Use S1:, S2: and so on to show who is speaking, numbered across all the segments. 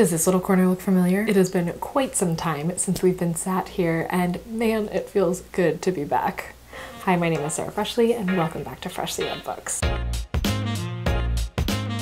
S1: Does this little corner look familiar? It has been quite some time since we've been sat here, and man, it feels good to be back. Hi, my name is Sarah Freshly, and welcome back to Freshly Read Books.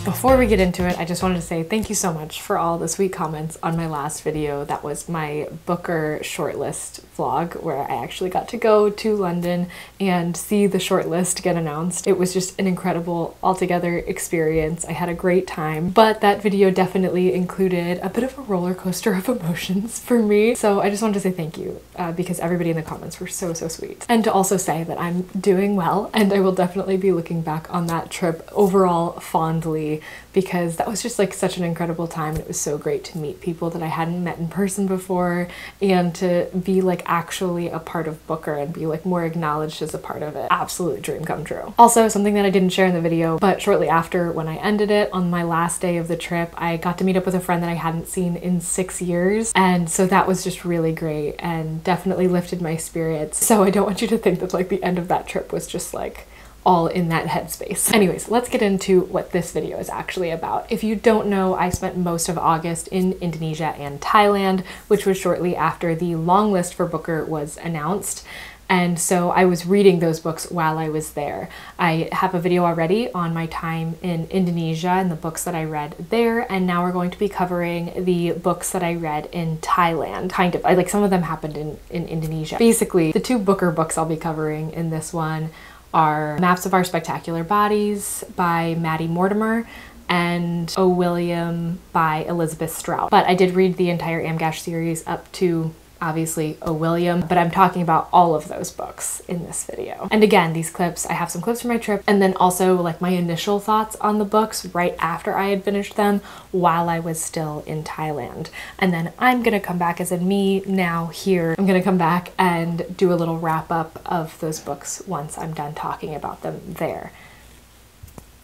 S1: Before we get into it, I just wanted to say thank you so much for all the sweet comments on my last video. That was my Booker shortlist vlog, where I actually got to go to London and see the shortlist get announced. It was just an incredible altogether experience. I had a great time, but that video definitely included a bit of a roller coaster of emotions for me. So I just wanted to say thank you because everybody in the comments were so sweet. And to also say that I'm doing well, and I will definitely be looking back on that trip overall fondly, because that was just like such an incredible time, and it was so great to meet people that I hadn't met in person before, and to be like actually a part of Booker and be like more acknowledged as a part of it. Absolute dream come true. Also, something that I didn't share in the video, but shortly after when I ended it on my last day of the trip, I got to meet up with a friend that I hadn't seen in 6 years, and so that was just really great and definitely lifted my spirits. So I don't want you to think that like the end of that trip was just like all in that headspace. Anyways, let's get into what this video is actually about. If you don't know, I spent most of August in Indonesia and Thailand, which was shortly after the long list for Booker was announced. And so I was reading those books while I was there. I have a video already on my time in Indonesia and the books that I read there, and now we're going to be covering the books that I read in Thailand. Kind of, like some of them happened in Indonesia. Basically, the two Booker books I'll be covering in this one are Maps of Our Spectacular Bodies by Maddie Mortimer and O. William by Elizabeth Strout. But I did read the entire Amgash series up to obviously O. William, but I'm talking about all of those books in this video. And again, these clips, I have some clips from my trip, and then also like my initial thoughts on the books right after I had finished them while I was still in Thailand. And then I'm gonna come back as in me now here. I'm gonna come back and do a little wrap up of those books once I'm done talking about them there.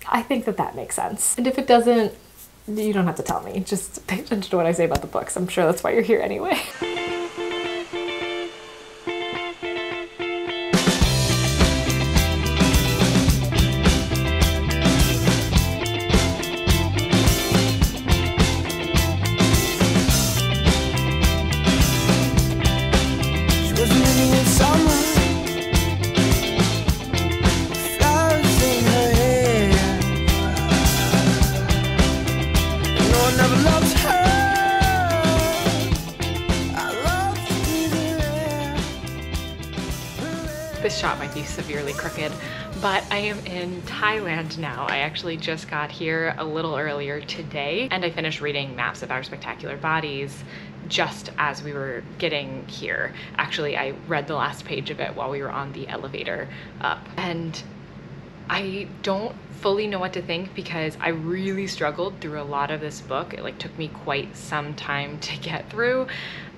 S1: I think that that makes sense. And if it doesn't, you don't have to tell me. Just pay attention to what I say about the books. I'm sure that's why you're here anyway. This shot might be severely crooked, but I am in Thailand now. I actually just got here a little earlier today, and I finished reading Maps of Our Spectacular Bodies just as we were getting here. Actually, I read the last page of it while we were on the elevator up, and I don't fully know what to think because I really struggled through a lot of this book. It like took me quite some time to get through,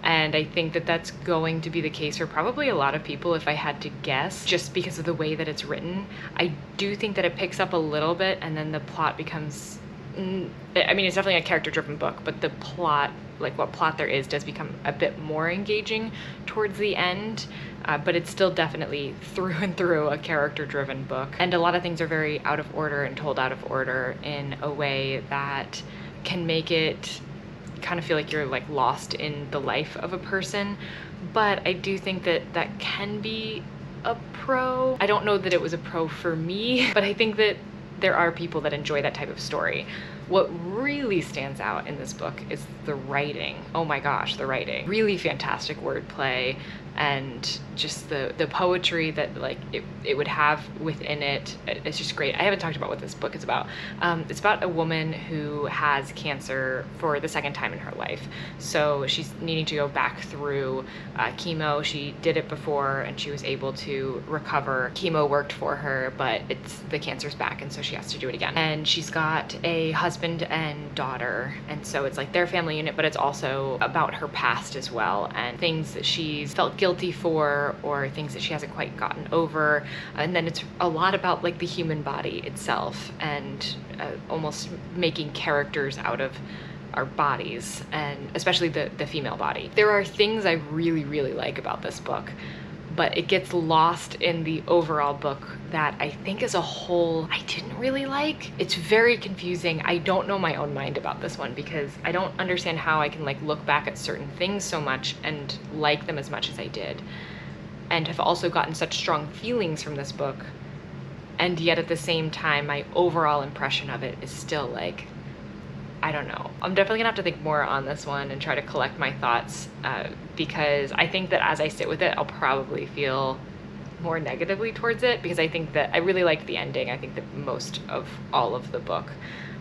S1: and I think that that's going to be the case for probably a lot of people if I had to guess, just because of the way that it's written. I do think that it picks up a little bit and then the plot becomes, I mean, it's definitely a character-driven book, but the plot, like what plot there is, does become a bit more engaging towards the end. But it's still definitely through and through a character-driven book. And a lot of things are very out of order and told out of order in a way that can make it kind of feel like you're like lost in the life of a person. But I do think that that can be a pro. I don't know that it was a pro for me, but I think that there are people that enjoy that type of story. What really stands out in this book is the writing. Oh my gosh, the writing. Really fantastic wordplay, and just the poetry that like it would have within it. It's just great. I haven't talked about what this book is about. It's about a woman who has cancer for the second time in her life. So she's needing to go back through chemo. She did it before and she was able to recover. Chemo worked for her, but the cancer's back, and so she has to do it again. And she's got a husband and daughter, and so it's like their family unit, but it's also about her past as well, and things that she's felt guilty for or things that she hasn't quite gotten over. And then it's a lot about like the human body itself, and almost making characters out of our bodies, and especially the female body. There are things I really like about this book, but it gets lost in the overall book that I think as a whole I didn't really like. It's very confusing. I don't know my own mind about this one because I don't understand how I can like look back at certain things so much and like them as much as I did, and have also gotten such strong feelings from this book, and yet at the same time my overall impression of it is still like, I don't know. I'm definitely gonna have to think more on this one and try to collect my thoughts because I think that as I sit with it, I'll probably feel more negatively towards it, because I think that I really liked the ending. I think that most of all of the book,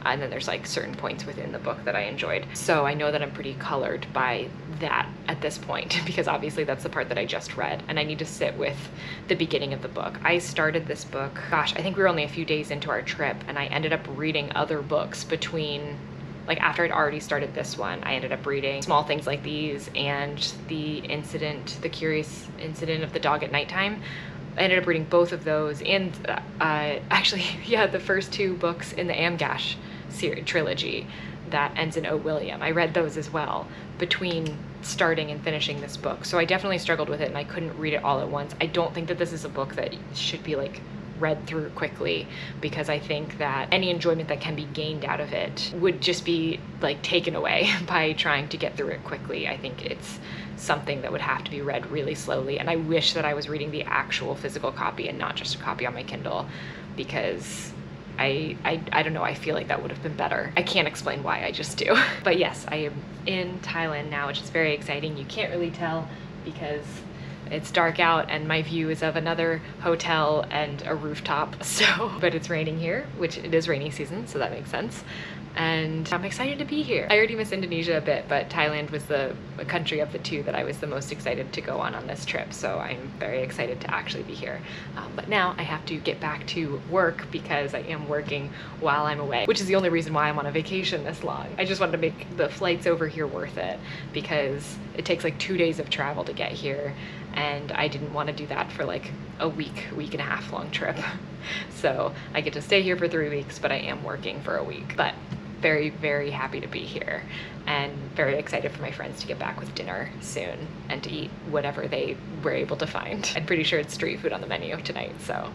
S1: and then there's like certain points within the book that I enjoyed. So I know that I'm pretty colored by that at this point, because obviously that's the part that I just read, and I need to sit with the beginning of the book. I started this book, gosh, I think we were only a few days into our trip, and I ended up reading other books between, like after I'd already started this one, I ended up reading Small Things Like These and the curious incident of the dog at nighttime. I ended up reading both of those, and actually, yeah, the first two books in the Amgash trilogy that ends in O. William. I read those as well between starting and finishing this book. So I definitely struggled with it, and I couldn't read it all at once. I don't think that this is a book that should be like read through quickly, because I think that any enjoyment that can be gained out of it would just be like taken away by trying to get through it quickly. I think it's something that would have to be read really slowly, and I wish that I was reading the actual physical copy and not just a copy on my Kindle, because I don't know, I feel like that would have been better. I can't explain why, I just do. But yes, I am in Thailand now, which is very exciting. You can't really tell because it's dark out and my view is of another hotel and a rooftop, so, but it's raining here, which it is rainy season, so that makes sense. And I'm excited to be here. I already miss Indonesia a bit, but Thailand was the country of the two that I was the most excited to go on this trip, so I'm very excited to actually be here. But now I have to get back to work because I am working while I'm away, which is the only reason why I'm on a vacation this long. I just wanted to make the flights over here worth it, because it takes like 2 days of travel to get here, and I didn't want to do that for like a week and a half long trip. So I get to stay here for 3 weeks, but I am working for a week. But very, very happy to be here, and very excited for my friends to get back with dinner soon and to eat whatever they were able to find. I'm pretty sure it's street food on the menu tonight, so.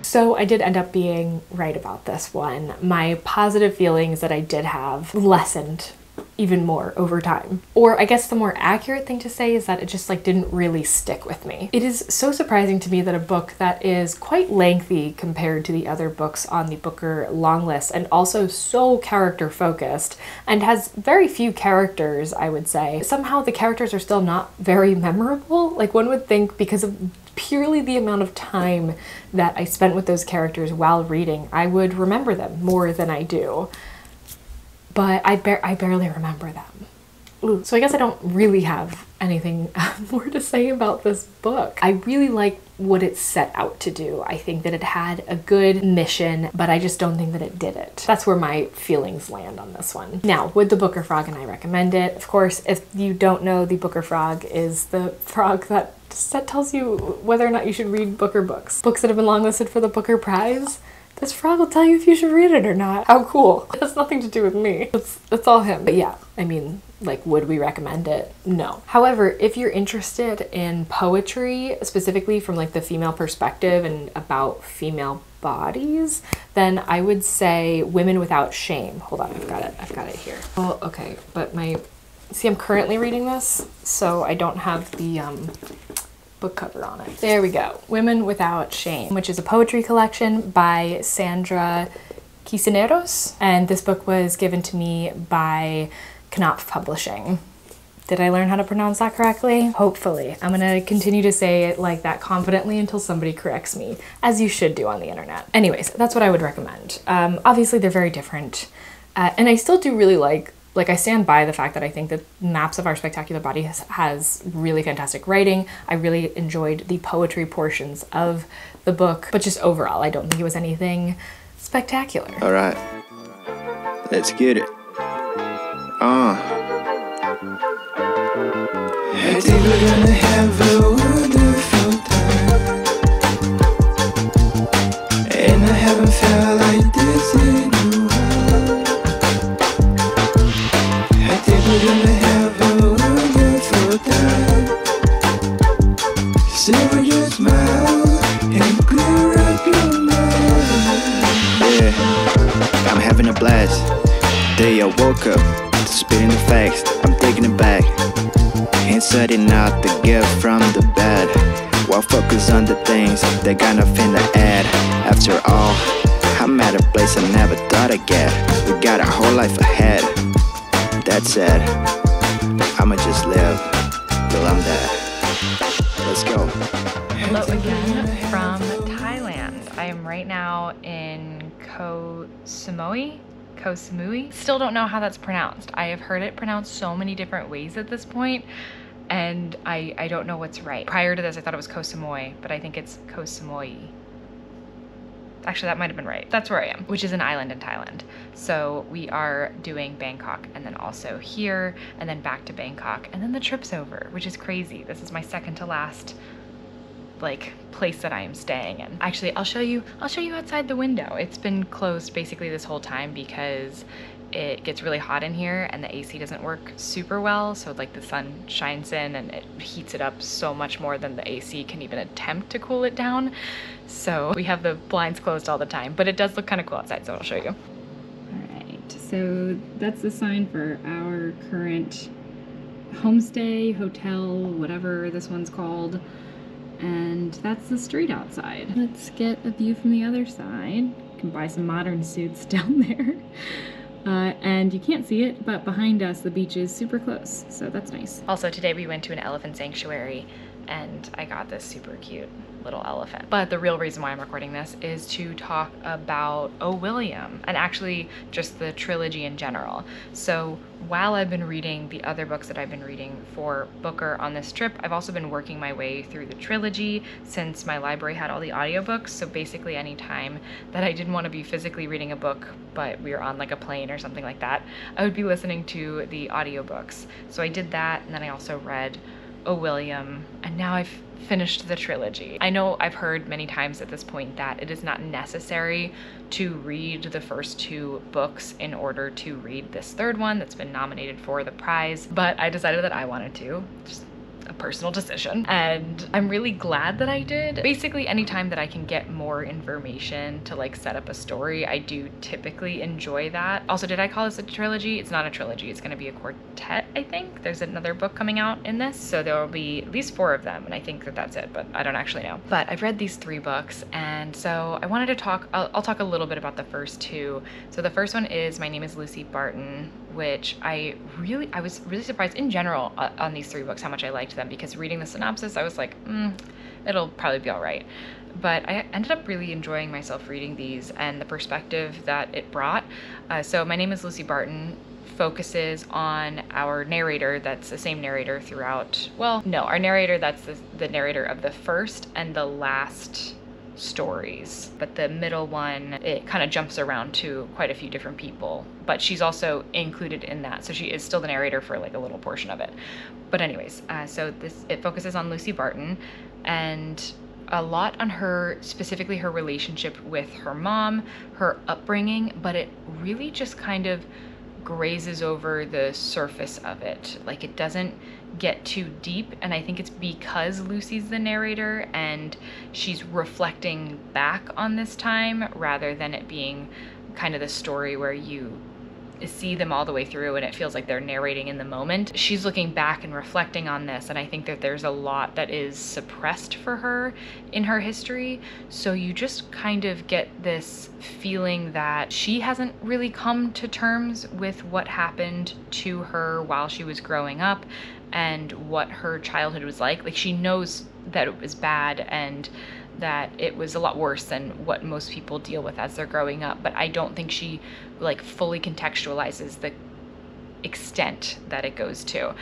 S1: So I did end up being right about this one. My positive feelings that I did have lessened even more over time. Or I guess the more accurate thing to say is that it just like didn't really stick with me. It is so surprising to me that a book that is quite lengthy compared to the other books on the Booker long list, and also so character focused and has very few characters, I would say, somehow the characters are still not very memorable. Like one would think, because of purely the amount of time that I spent with those characters while reading, I would remember them more than I do. But I barely remember them. Ooh. So I guess I don't really have anything more to say about this book. I really like what it set out to do. I think that it had a good mission, but I just don't think that it did it. That's where my feelings land on this one. Now, would the Booker Frog and I recommend it? Of course, if you don't know, the Booker Frog is the frog that tells you whether or not you should read Booker books. Books that have been longlisted for the Booker Prize. This frog will tell you if you should read it or not. How cool. It has nothing to do with me. It's all him. But yeah, I mean, like, would we recommend it? No. However, if you're interested in poetry, specifically from like the female perspective and about female bodies, then I would say Women Without Shame. Hold on, I've got it here. Oh, okay, but see, I'm currently reading this, so I don't have the book cover on it. There we go. Women Without Shame, which is a poetry collection by Sandra Quiseneros, and this book was given to me by Knopf Publishing. Did I learn how to pronounce that correctly? Hopefully. I'm gonna continue to say it like that confidently until somebody corrects me, as you should do on the internet. Anyways, that's what I would recommend. Obviously they're very different, and I still do really like I stand by the fact that I think that Maps of Our Spectacular Body has really fantastic writing. I really enjoyed the poetry portions of the book, but just overall, I don't think it was anything spectacular.
S2: All right, let's get it. I think we're gonna have a wonderful time, and I haven't felt like this in a while. We're gonna have a wonderful time. woke up to spitting the facts. I'm taking it back, inserting out the gift from the bed, while focus on the things that got nothing to add. After all, I'm at a place I never thought I'd get. We got a whole life ahead. That said, I'ma just live till I'm dead. Let's go.
S1: Hello again from Thailand. I am right now in Koh Samui. Still don't know how that's pronounced. I have heard it pronounced so many different ways at this point, and I don't know what's right. Prior to this, I thought it was Koh Samui, but I think it's Koh Samui. Actually, that might have been right. That's where I am, which is an island in Thailand. So we are doing Bangkok and then also here and then back to Bangkok and then the trip's over, which is crazy. This is my second to last like place that I am staying in. Actually, I'll show you outside the window. It's been closed basically this whole time because it gets really hot in here and the AC doesn't work super well. So like the sun shines in and it heats it up so much more than the AC can even attempt to cool it down. So we have the blinds closed all the time, but it does look kind of cool outside, so I'll show you. All right, so that's the sign for our current homestay, hotel, whatever this one's called. And that's the street outside. Let's get a view from the other side. You can buy some modern suits down there. And you can't see it, but behind us, the beach is super close, so that's nice. Also, today we went to an elephant sanctuary and I got this super cute little elephant. But the real reason why I'm recording this is to talk about O. William and actually just the trilogy in general. So while I've been reading the other books that I've been reading for Booker on this trip, I've also been working my way through the trilogy since my library had all the audiobooks. So basically any time that I didn't want to be physically reading a book, but we were on like a plane or something like that, I would be listening to the audiobooks. So I did that, and then I also read O. William, and now I've finished the trilogy. I know I've heard many times at this point that it is not necessary to read the first two books in order to read this third one that's been nominated for the prize, but I decided that I wanted to. Just a personal decision, and I'm really glad that I did. Basically, anytime that I can get more information to like set up a story, I do typically enjoy that. Also, did I call this a trilogy? It's not a trilogy, it's gonna be a quartet, I think. There's another book coming out in this, so there will be at least 4 of them, and I think that that's it, but I don't actually know. But I've read these 3 books, and so I wanted to talk, I'll talk a little bit about the first 2. So the first one is My Name is Lucy Barton, which I was really surprised in general on these 3 books how much I liked them, because reading the synopsis I was like, it'll probably be all right. But I ended up really enjoying myself reading these and the perspective that it brought. So My Name is Lucy Barton focuses on our narrator that's the same narrator throughout, well, no, our narrator that's the narrator of the first and the last stories, but the middle one, it kind of jumps around to quite a few different people, but she's also included in that, so she is still the narrator for like a little portion of it. But anyways, so it focuses on Lucy Barton and a lot on her, specifically her relationship with her mom, her upbringing, but it really just kind of grazes over the surface of it. Like, it doesn't get too deep, and I think it's because Lucy's the narrator and she's reflecting back on this time rather than it being kind of the story where you see them all the way through and it feels like they're narrating in the moment. She's looking back and reflecting on this, and I think that there's a lot that is suppressed for her in her history, so you just kind of get this feeling that she hasn't really come to terms with what happened to her while she was growing up and what her childhood was like. Like, she knows that it was bad and that it was a lot worse than what most people deal with as they're growing up, but I don't think she like fully contextualizes the extent that it goes to,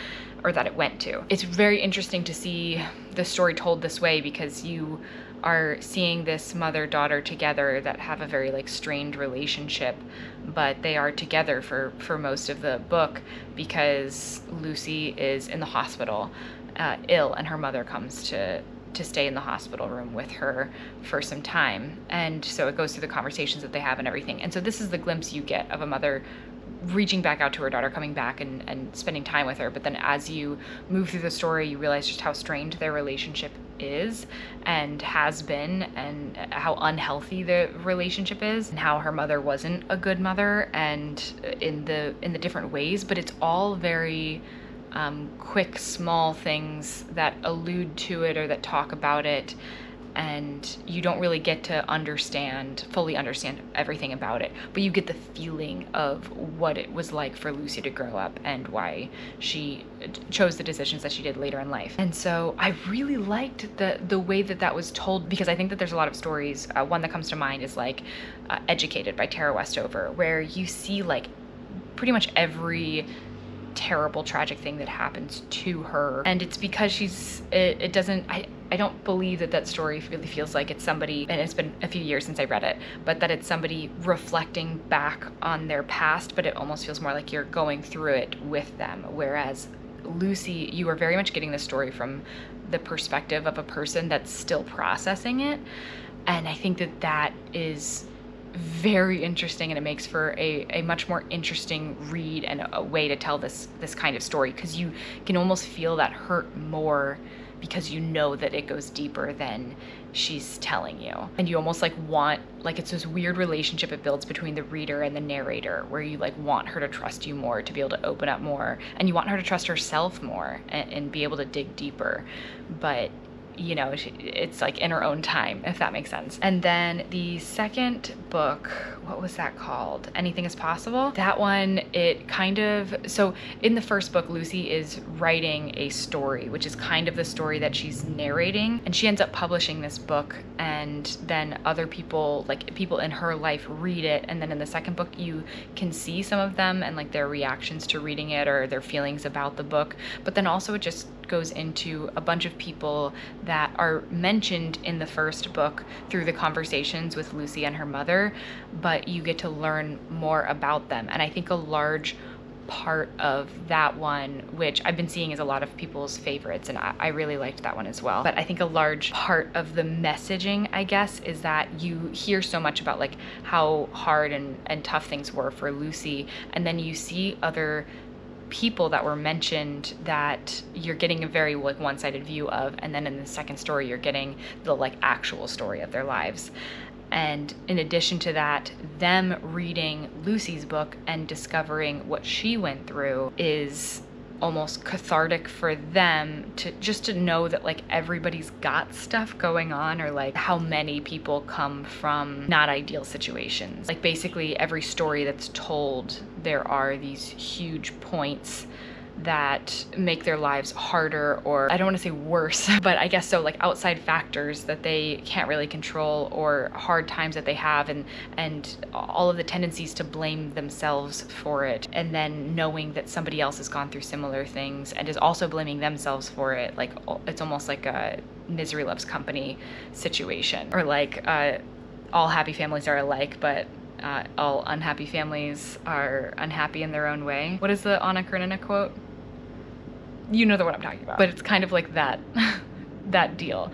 S1: or that it went to. It's very interesting to see the story told this way, because you are seeing this mother-daughter together that have a very like strained relationship, but they are together for most of the book because Lucy is in the hospital, ill, and her mother comes to stay in the hospital room with her for some time. And so it goes through the conversations that they have and everything. And so this is the glimpse you get of a mother
S3: reaching back out to her daughter, coming back and spending time with her. But then as you move through the story, you realize just how strained their relationship is and has been, and how unhealthy the relationship is, and how her mother wasn't a good mother, and in the different ways. But it's all very quick, small things that allude to it or that talk about it, and you don't really get to fully understand everything about it, but you get the feeling of what it was like for Lucy to grow up and why she chose the decisions that she did later in life. And so I really liked the way that was told, because I think that there's a lot of stories. One that comes to mind is like Educated by Tara Westover, where you see like pretty much every terrible, tragic thing that happens to her, and it's because I don't believe that story really feels like it's somebody, and it's been a few years since I read it, but that it's somebody reflecting back on their past, but it almost feels more like you're going through it with them. Whereas Lucy, you are very much getting the story from the perspective of a person that's still processing it, and I think that is very interesting, and it makes for a much more interesting read and a way to tell this kind of story, because you can almost feel that hurt more because you know that it goes deeper than she's telling you, and you almost it's this weird relationship it builds between the reader and the narrator, where you like want her to trust you more, to be able to open up more, and you want her to trust herself more and be able to dig deeper. But you know, it's like in her own time, if that makes sense. And then the second book, what was that called? Anything is Possible. That one, so in the first book, Lucy is writing a story, which is kind of the story that she's narrating, and she ends up publishing this book, and then other people, like people in her life, read it. And then in the second book, you can see some of them and like their reactions to reading it or their feelings about the book. But then also it just goes into a bunch of people that are mentioned in the first book through the conversations with Lucy and her mother, but you get to learn more about them. And I think a large part of that one, which I've been seeing is a lot of people's favorites, and I really liked that one as well, but I think a large part of the messaging, I guess, is that you hear so much about like how hard and tough things were for Lucy, and then you see other people that were mentioned that you're getting a very like one-sided view of, and then in the second story you're getting the like actual story of their lives. And in addition to that, them reading Lucy's book and discovering what she went through is almost cathartic for them, to know that like everybody's got stuff going on, or like how many people come from not ideal situations. Like basically every story that's told, there are these huge points that make their lives harder, or I don't want to say worse, but I guess so, like outside factors that they can't really control, or hard times that they have, and all of the tendencies to blame themselves for it, and then knowing that somebody else has gone through similar things and is also blaming themselves for it. Like it's almost like a misery loves company situation, or like all happy families are alike, but all unhappy families are unhappy in their own way. What is the Anna Karenina quote? You know the one I'm talking about. But it's kind of like that that deal.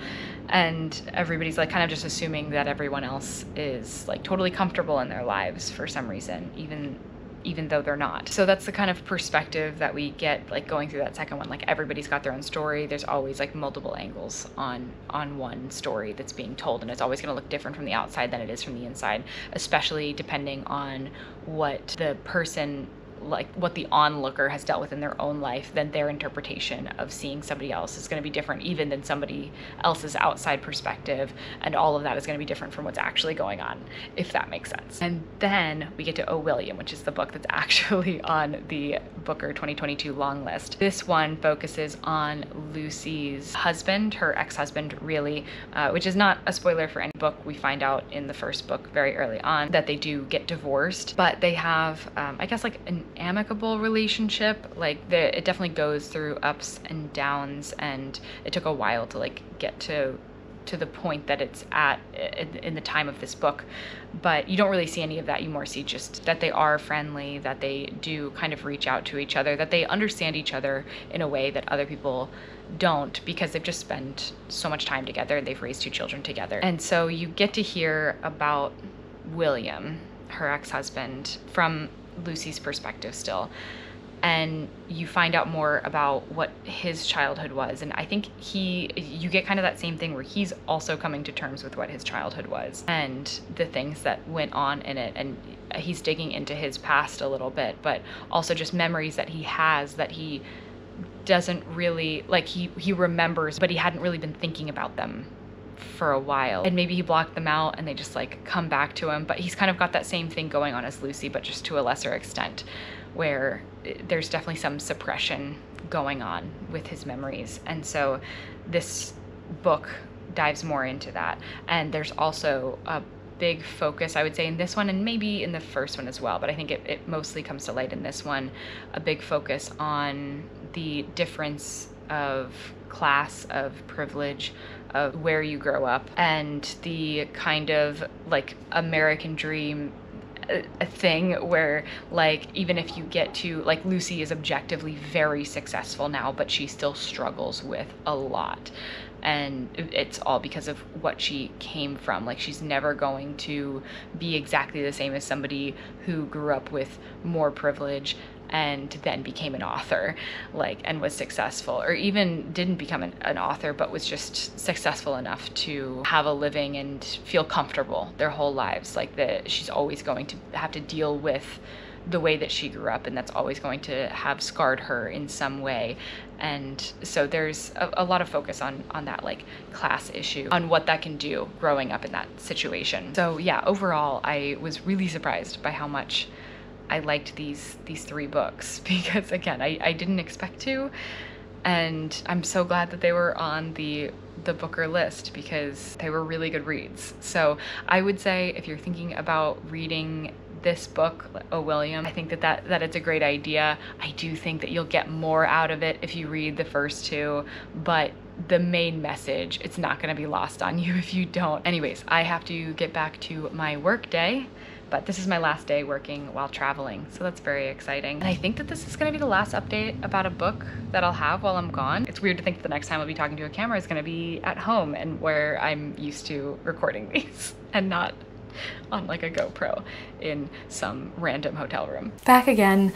S3: And everybody's like kind of just assuming that everyone else is like totally comfortable in their lives for some reason, even though they're not. So that's the kind of perspective that we get like going through that second one. Like everybody's got their own story. There's always like multiple angles on one story that's being told, and it's always going to look different from the outside than it is from the inside, especially depending on what the person, like what the onlooker has dealt with in their own life. Then their interpretation of seeing somebody else is going to be different even than somebody else's outside perspective, and all of that is going to be different from what's actually going on, if that makes sense. And then we get to Oh William, which is the book that's actually on the Booker 2022 long list. This one focuses on Lucy's husband, her ex-husband really, which is not a spoiler for any book. We find out in the first book very early on that they do get divorced, but they have I guess like an amicable relationship. Like it definitely goes through ups and downs, and it took a while to like get to the point that it's at in the time of this book. But you don't really see any of that. You more see just that they are friendly, that they do kind of reach out to each other, that they understand each other in a way that other people don't, because they've just spent so much time together. They've raised 2 children together. And so you get to hear about William, her ex-husband, from Lucy's perspective still. And you find out more about what his childhood was. And I think you get kind of that same thing where he's also coming to terms with what his childhood was and the things that went on in it. And he's digging into his past a little bit, but also just memories that he has that he doesn't really, like he remembers, but he hadn't really been thinking about them for a while. And maybe he blocked them out and they just like come back to him. But he's kind of got that same thing going on as Lucy, but just to a lesser extent, where there's definitely some suppression going on with his memories. And so this book dives more into that. And there's also a big focus, I would say, in this one, and maybe in the first one as well, but I think it mostly comes to light in this one, a big focus on the difference of class, of privilege, of where you grow up, and the kind of like American dream a thing where, like, even if you get to, like, Lucy is objectively very successful now, but she still struggles with a lot. And it's all because of what she came from. Like, she's never going to be exactly the same as somebody who grew up with more privilege and then became an author, like, and was successful, or even didn't become an author, but was just successful enough to have a living and feel comfortable their whole lives. Like, she's always going to have to deal with the way that she grew up, and that's always going to have scarred her in some way. And so there's a lot of focus on that, like, class issue, on what that can do growing up in that situation. So yeah, overall, I was really surprised by how much I liked these three books, because again, I didn't expect to, and I'm so glad that they were on the Booker list, because they were really good reads. So I would say, if you're thinking about reading this book, O. William, I think that it's a great idea. I do think that you'll get more out of it if you read the first two, but the main message, it's not going to be lost on you if you don't. Anyways, I have to get back to my work day, but this is my last day working while traveling, so that's very exciting. And I think that this is going to be the last update about a book that I'll have while I'm gone. It's weird to think that the next time I'll be talking to a camera is going to be at home, and where I'm used to recording these, and not on like a GoPro in some random hotel room.
S1: Back again.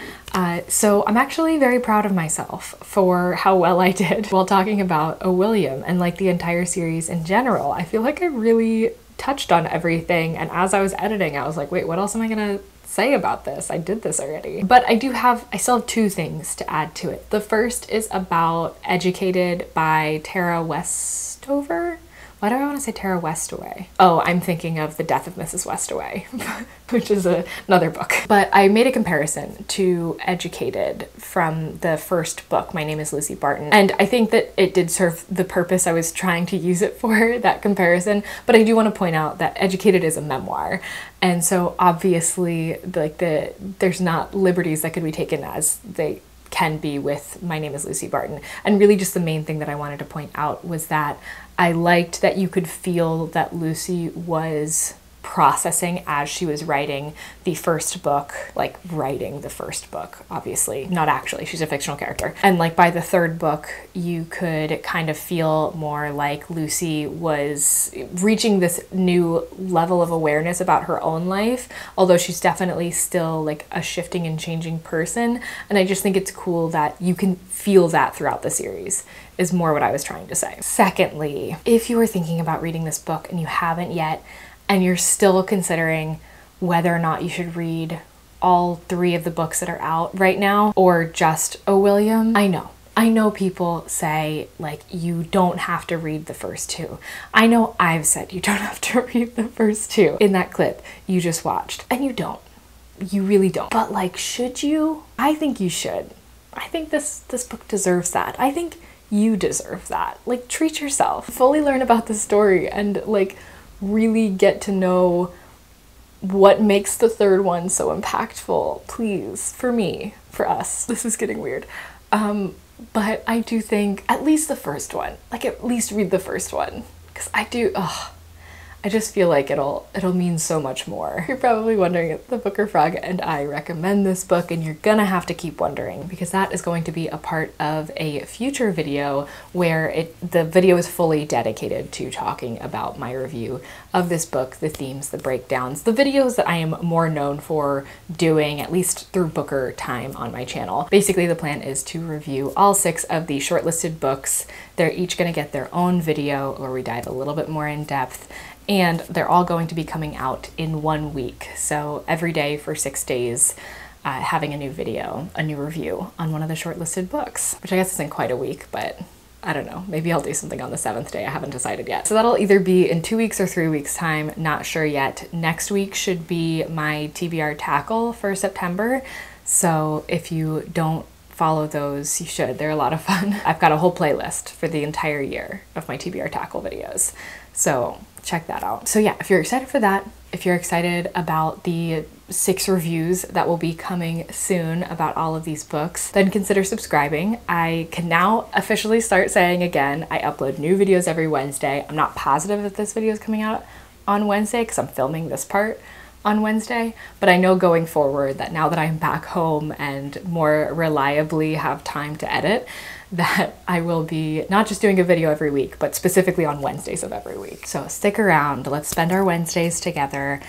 S1: So I'm actually very proud of myself for how well I did while talking about O. William and like the entire series in general. I feel like I really touched on everything, and as I was editing, I was like, wait, what else am I gonna say about this? I did this already. But I still have two things to add to it. The first is about Educated by Tara Westover. Why do I want to say Tara Westaway? Oh, I'm thinking of The Death of Mrs. Westaway, which is another book. But I made a comparison to Educated from the first book, My Name is Lucy Barton. And I think that it did serve the purpose I was trying to use it for, that comparison. But I do want to point out that Educated is a memoir. And so obviously, like, there's not liberties that could be taken as they can be with My Name is Lucy Barton. And really just the main thing that I wanted to point out was that I liked that you could feel that Lucy was processing as she was writing the first book, like writing the first book, obviously, not actually, she's a fictional character. And like by the third book, you could kind of feel more like Lucy was reaching this new level of awareness about her own life, although she's definitely still like a shifting and changing person. And I just think it's cool that you can feel that throughout the series, is more what I was trying to say. Secondly, if you were thinking about reading this book and you haven't yet, and you're still considering whether or not you should read all three of the books that are out right now, or just O. William, I know people say, like, you don't have to read the first two. I know I've said you don't have to read the first two in that clip you just watched, and you don't. You really don't. But like, should you? I think you should. I think this book deserves that. I think you deserve that. Like, treat yourself. Fully learn about the story and like really get to know what makes the third one so impactful, please, for me, for us. This is getting weird. But I do think at least the first one, like at least read the first one, because I I just feel like it'll mean so much more. You're probably wondering if the Booker Frog and I recommend this book, and you're gonna have to keep wondering because that is going to be a part of a future video where the video is fully dedicated to talking about my review of this book, the themes, the breakdowns, the videos that I am more known for doing, at least through Booker time on my channel. Basically, the plan is to review all 6 of the shortlisted books. They're each gonna get their own video where we dive a little bit more in depth, and they're all going to be coming out in 1 week. So every day for 6 days, having a new video, a new review on one of the shortlisted books, which I guess isn't quite a week, but I don't know, maybe I'll do something on the 7th day. I haven't decided yet. So that'll either be in 2 weeks or 3 weeks time, not sure yet. Next week should be my TBR tackle for September. So if you don't follow those, you should. They're a lot of fun. I've got a whole playlist for the entire year of my TBR tackle videos. So check that out. So yeah, if you're excited for that, if you're excited about the 6 reviews that will be coming soon about all of these books, then consider subscribing. I can now officially start saying again, I upload new videos every Wednesday. I'm not positive that this video is coming out on Wednesday because I'm filming this part on Wednesday, but I know going forward that now that I'm back home and more reliably have time to edit, that I will be not just doing a video every week, but specifically on Wednesdays of every week. So stick around, let's spend our Wednesdays together.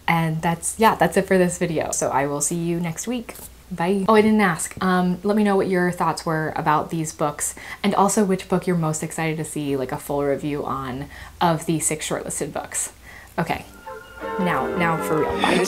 S1: And that's it for this video. So I will see you next week. Bye. Oh, I didn't ask. Let me know what your thoughts were about these books, and also which book you're most excited to see like a full review on of the 6 shortlisted books. Okay, now for real. Bye.